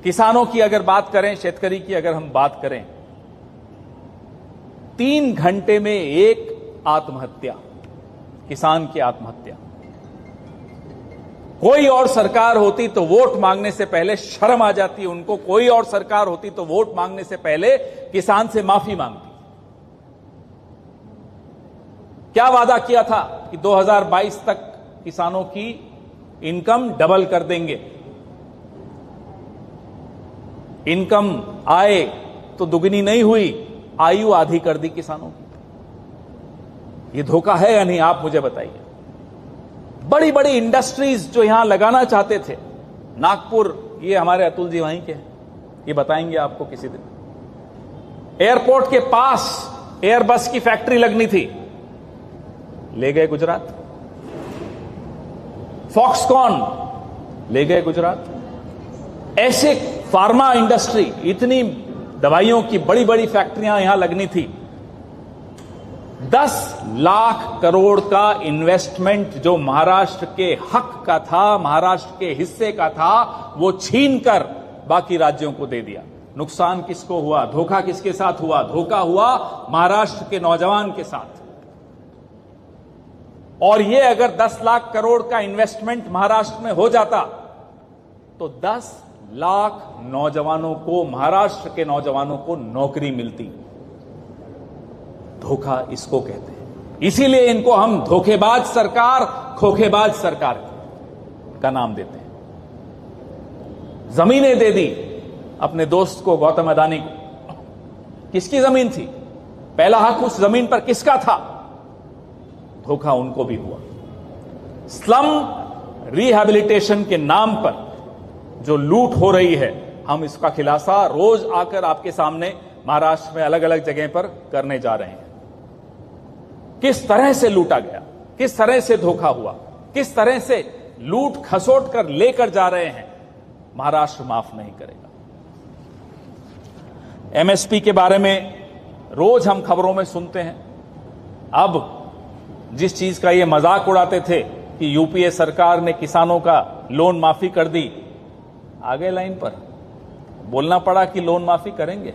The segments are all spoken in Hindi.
किसानों की अगर बात करें, शेतकरी की अगर हम बात करें, 3 घंटे में एक आत्महत्या, किसान की आत्महत्या। कोई और सरकार होती तो वोट मांगने से पहले शर्म आ जाती उनको, कोई और सरकार होती तो वोट मांगने से पहले किसान से माफी मांगती। क्या वादा किया था कि 2022 तक किसानों की इनकम डबल कर देंगे, इनकम आए तो दुगनी नहीं हुई, आयु आधी कर दी किसानों की। यह धोखा है या नहीं, आप मुझे बताइए। बड़ी बड़ी इंडस्ट्रीज जो यहां लगाना चाहते थे, नागपुर, ये हमारे अतुल जी वहीं के हैं, ये बताएंगे आपको किसी दिन। एयरपोर्ट के पास एयरबस की फैक्ट्री लगनी थी, ले गए गुजरात। फॉक्सकॉन ले गए गुजरात। ऐसे फार्मा इंडस्ट्री, इतनी दवाइयों की बड़ी बड़ी फैक्ट्रियां यहां लगनी थी। 10 लाख करोड़ का इन्वेस्टमेंट जो महाराष्ट्र के हक का था, महाराष्ट्र के हिस्से का था, वो छीनकर बाकी राज्यों को दे दिया। नुकसान किसको हुआ? धोखा किसके साथ हुआ? धोखा हुआ महाराष्ट्र के नौजवान के साथ। और ये अगर 10 लाख करोड़ का इन्वेस्टमेंट महाराष्ट्र में हो जाता तो 10 लाख नौजवानों को, महाराष्ट्र के नौजवानों को नौकरी मिलती। धोखा इसको कहते हैं। इसीलिए इनको हम धोखेबाज सरकार, खोखेबाज सरकार का नाम देते हैं। जमीनें दे दी अपने दोस्त को, गौतम अडानी को। किसकी जमीन थी? पहला हक उस जमीन पर किसका था? धोखा उनको भी हुआ। स्लम रिहैबिलिटेशन के नाम पर जो लूट हो रही है, हम इसका खुलासा रोज आकर आपके सामने महाराष्ट्र में अलग अलग जगह पर करने जा रहे हैं। किस तरह से लूटा गया, किस तरह से धोखा हुआ, किस तरह से लूट खसोट कर लेकर जा रहे हैं, महाराष्ट्र माफ नहीं करेगा। एमएसपी के बारे में रोज हम खबरों में सुनते हैं। अब जिस चीज का ये मजाक उड़ाते थे कि यूपीए सरकार ने किसानों का लोन माफी कर दी, आगे लाइन पर बोलना पड़ा कि लोन माफी करेंगे।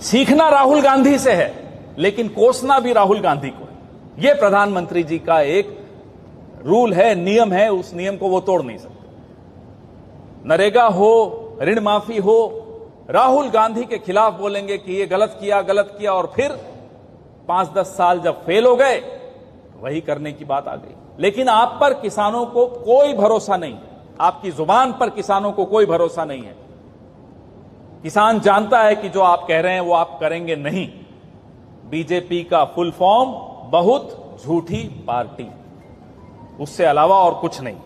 सीखना राहुल गांधी से है, लेकिन कोसना भी राहुल गांधी को है। यह प्रधानमंत्री जी का एक रूल है, नियम है, उस नियम को वो तोड़ नहीं सकते। नरेगा हो, ऋण माफी हो, राहुल गांधी के खिलाफ बोलेंगे कि ये गलत किया, और फिर 5-10 साल जब फेल हो गए तो वही करने की बात आ गई। लेकिन आप पर किसानों को कोई भरोसा नहीं है, आपकी जुबान पर किसानों को कोई भरोसा नहीं है। किसान जानता है कि जो आप कह रहे हैं वो आप करेंगे नहीं। बीजेपी का फुल फॉर्म बहुत झूठी पार्टी, उससे अलावा और कुछ नहीं।